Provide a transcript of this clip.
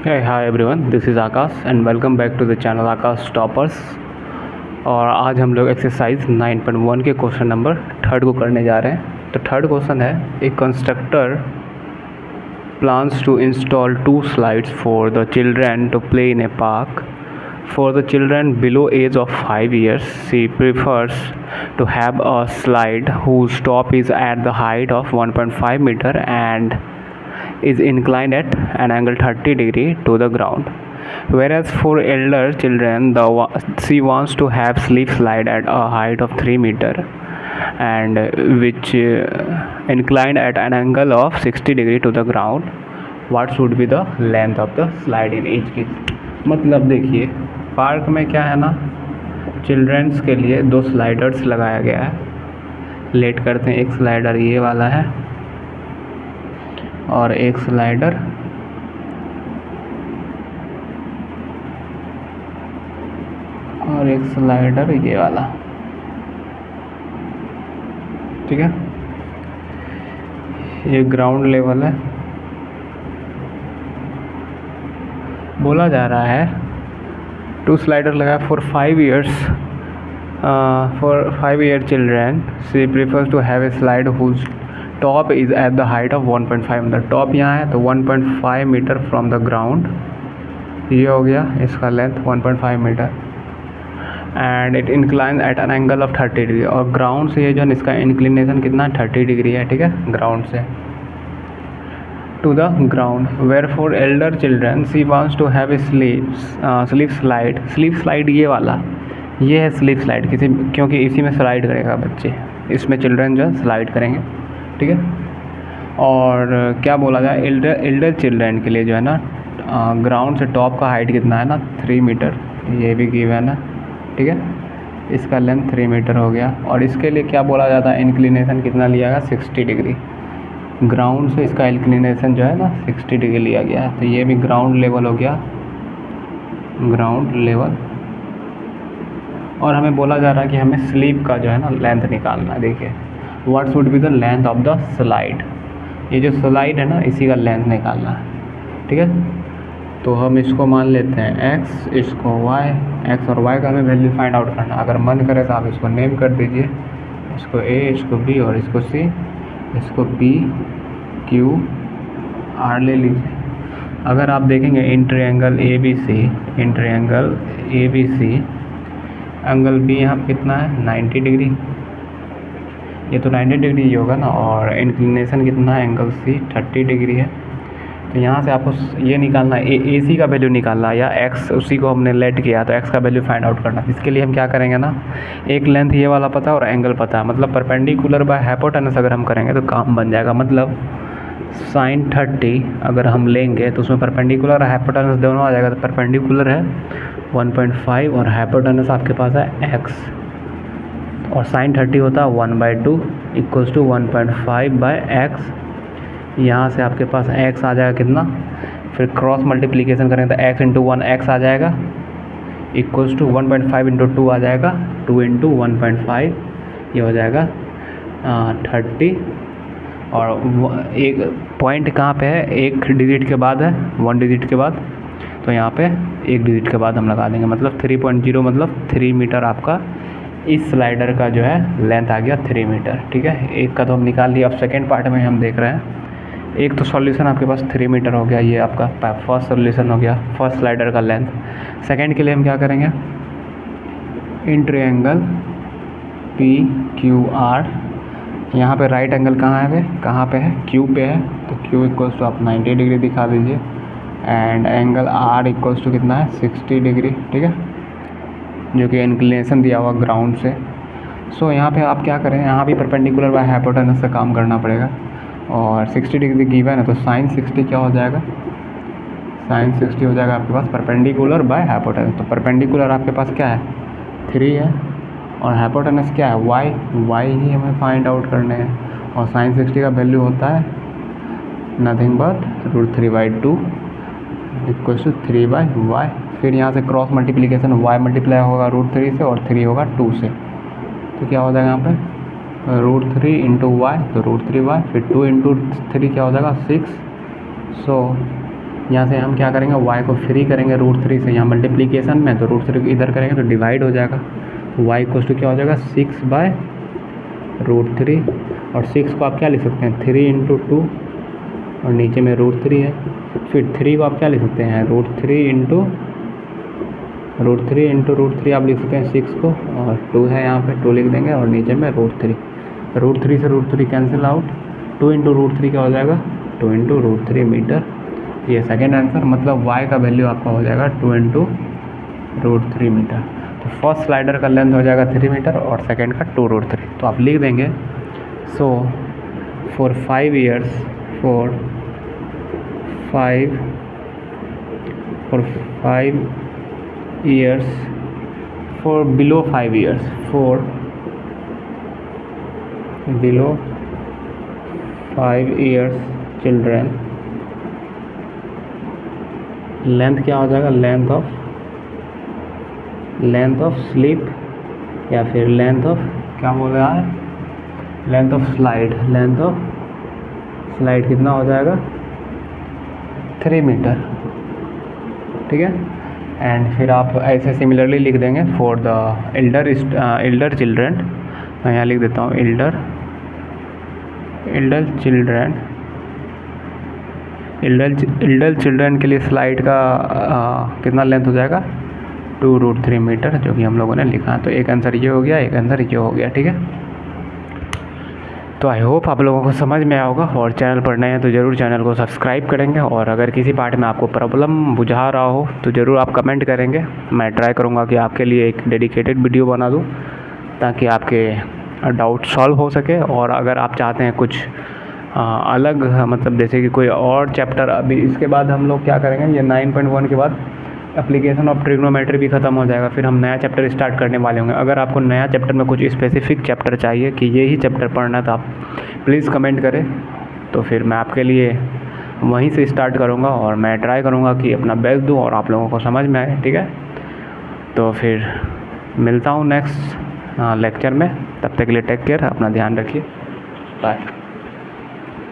Hey, hi everyone, this is Akash and welcome back to the channel Akash Toppers। और आज हम लोग exercise 9.1 के क्वेश्चन नंबर 3 को करने जा रहे हैं। तो थर्ड क्वेश्चन है, ए constructor plans to install 2 slides for the children to play in a park. For the children below age of 5 years, she prefers to have a slide whose top is at the height of 1.5 meter and is inclined at an angle 30 degree to the ground. Whereas for elder children, she wants to have slip slide at a height of 3 meter and which inclined at an angle of 60 degree to the ground. What should be the length of the slide in each case? मतलब देखिए, park में क्या है ना, children's के लिए 2 sliders लगाया गया है। लेट करते हैं, एक स्लाइडर ये वाला है और एक स्लाइडर ये वाला, ठीक है। ये ग्राउंड लेवल है। बोला जा रहा है 2 स्लाइडर लगा for 5 years for 5 year children. She prefers to have a slide whose top is at the height of 1.5 metre. Top यहाँ है तो 1.5 मीटर फ्रॉम द ग्राउंड, ये हो गया इसका length 1.5 metre and it incline at an angle of 30 degree. और ground से ये जो है इसका इंक्लिनेशन कितना है, 30 डिग्री है, ठीक है, ग्राउंड से to the ground. Where for elder children she wants to have a slip slide ये वाला, ये है स्लिप स्लाइड किसी, क्योंकि इसी में स्लाइड करेगा बच्चे, इसमें चिल्ड्रन जो है स्लाइड करेंगे, ठीक है। और क्या बोला जाए, एल्डर चिल्ड्रन के लिए जो है ना, ग्राउंड से टॉप का हाइट कितना है ना, 3 मीटर, ये भी गिवन है, ठीक है। इसका लेंथ 3 मीटर हो गया। और इसके लिए क्या बोला जाता है, इंक्लिनेशन कितना लिया गया, 60 डिग्री। ग्राउंड से इसका इंक्लिनेशन जो है ना 60 डिग्री लिया गया है। तो ये भी ग्राउंड लेवल हो गया, ग्राउंड लेवल। और हमें बोला जा रहा है कि हमें स्लीप का जो है ना लेंथ निकालना है। देखिए, what should be the length of the slide, ये जो स्लाइड है ना इसी का लेंथ निकालना है, ठीक है। तो हम इसको मान लेते हैं x, इसको y, x और y का हमें वैल्यू फाइंड आउट करना। अगर मन करे तो आप इसको नेम कर दीजिए, इसको a, इसको b और इसको c, इसको p q r ले लीजिए। अगर आप देखेंगे in triangle A B C, angle b यहाँ कितना है, 90 डिग्री, ये तो 90 डिग्री ही होगा ना। और इंक्लिनेशन कितना है, एंगल c 30 डिग्री है। तो यहाँ से आपको ये निकालना है, ए सी का वैल्यू निकालना है, या एक्स उसी को हमने लेट किया तो एक्स का वैल्यू फाइंड आउट करना। इसके लिए हम क्या करेंगे ना, एक लेंथ ये वाला पता है और एंगल पता है, मतलब परपेंडिकुलर बाय हाइपोटेनस अगर हम करेंगे तो काम बन जाएगा। मतलब sin 30 अगर हम लेंगे तो उसमें परपेंडिकुलर और हाइपोटेनस दोनों आ जाएगा। तो परपेंडिकुलर है 1.5 और हाइपोटेनस आपके पास है x, और sin 30 होता है 1/2 इक्वल्स टू 1.5/x। यहाँ से आपके पास x आ जाएगा कितना, फिर क्रॉस मल्टीप्लिकेशन करेंगे तो x इंटू 1 x आ जाएगा इक्वल्स टू 1.5 इंटू 2 आ जाएगा, 2 इंटू 1.5 ये हो जाएगा 30। और एक पॉइंट कहाँ पे है, एक डिजिट के बाद है, 1 डिजिट के बाद, तो यहाँ पे 1 डिजिट के बाद हम लगा देंगे, मतलब 3.0, मतलब 3 मीटर आपका इस स्लाइडर का जो है लेंथ आ गया 3 मीटर, ठीक है। एक का तो हम निकाल लिया। अब सेकेंड पार्ट में हम देख रहे हैं, एक तो सॉल्यूशन आपके पास 3 मीटर हो गया, ये आपका फर्स्ट सॉल्यूशन हो गया, फर्स्ट स्लाइडर का लेंथ। सेकंड के लिए हम क्या करेंगे, in triangle P Q R, यहाँ पे राइट एंगल कहाँ है, कहाँ पे है, क्यू पे है, तो क्यू इक्वल्स टू आप 90 डिग्री दिखा दीजिए and angle R equals to कितना है, 60 डिग्री, ठीक है, जो कि इंक्लिनेशन दिया हुआ ग्राउंड से। सो यहाँ पे आप क्या करें, यहाँ भी परपेंडिकुलर बाय हाइपोटेनस से काम करना पड़ेगा और 60 डिग्री गिवन है, तो sin 60 क्या हो जाएगा, sin 60 हो जाएगा आपके पास परपेंडिकुलर बाय हाइपोटेनस। तो परपेंडिकुलर आपके पास क्या है, 3 है, और हाइपोटेनस क्या है, y ही हमें फाइंड आउट करने हैं। और sin 60 का वैल्यू होता है nothing but √3/2 equals to 3/y। फिर यहाँ से क्रॉस मल्टीप्लिकेशन y मल्टीप्लाई होगा √3 से और 3 होगा 2 से, तो क्या हो जाएगा यहाँ पे √3 इंटू वाई, तो √3y, फिर 2 इंटू 3 क्या हो जाएगा 6। सो यहाँ से हम क्या करेंगे, y को फ्री करेंगे √3 से, यहाँ मल्टीप्लीकेशन में तो √3 इधर करेंगे तो डिवाइड हो जाएगा, तो y इक्वल टू क्या हो जाएगा 6/√3, और 6 को आप क्या लिख सकते हैं 3 × 2, और नीचे में √3 है। फिर 3 को आप क्या लिख सकते हैं √3 × आप लिख सकते हैं 6 को, और 2 है यहाँ पे 2 लिख देंगे, और नीचे में √3 से √3 कैंसिल आउट, 2 × √3 क्या हो जाएगा 2 × √3 मीटर। ये सेकेंड आंसर, मतलब y का वैल्यू आपका हो जाएगा 2 × √3 मीटर। तो फर्स्ट स्लाइडर का लेंथ हो जाएगा 3 मीटर और सेकेंड का 2 √3। तो आप लिख देंगे so for 5 years for below 5 years for below 5 years children, length क्या हो जाएगा लेंथ ऑफ स्लीप, या फिर लेंथ ऑफ क्या बोल रहा है लेंथ ऑफ स्लाइड कितना हो जाएगा 3 मीटर, ठीक है। एंड फिर आप ऐसे सिमिलरली लिख देंगे फॉर द एल्डर चिल्ड्रन, मैं यहाँ लिख देता हूँ एल्डर चिल्ड्रन के लिए स्लाइड का कितना लेंथ हो जाएगा 2 √3 मीटर, जो कि हम लोगों ने लिखा। तो एक आंसर ये हो गया, एक आंसर ये हो गया, ठीक है। तो आई होप आप लोगों को समझ में आया होगा, और चैनल पर नए हैं तो ज़रूर चैनल को सब्सक्राइब करेंगे, और अगर किसी पार्ट में आपको प्रॉब्लम बुझा रहा हो तो ज़रूर आप कमेंट करेंगे, मैं ट्राई करूँगा कि आपके लिए एक डेडिकेटेड वीडियो बना दूँ ताकि आपके डाउट सॉल्व हो सके। और अगर आप चाहते हैं कुछ अलग, मतलब जैसे कि कोई और चैप्टर, अभी इसके बाद हम लोग क्या करेंगे, ये 9.1 के बाद एप्लीकेशन ऑफ ट्रिग्नोमेट्री भी ख़त्म हो जाएगा, फिर हम नया चैप्टर स्टार्ट करने वाले होंगे। अगर आपको नया चैप्टर में कुछ स्पेसिफिक चैप्टर चाहिए कि ये ही चैप्टर पढ़ना है तो आप प्लीज़ कमेंट करें, तो फिर मैं आपके लिए वहीं से स्टार्ट करूँगा, और मैं ट्राई करूँगा कि अपना बेस्ट दूँ और आप लोगों को समझ में आए, ठीक है। तो फिर मिलता हूँ नेक्स्ट लेक्चर में, तब तक के लिए टेक केयर, अपना ध्यान रखिए, बाय।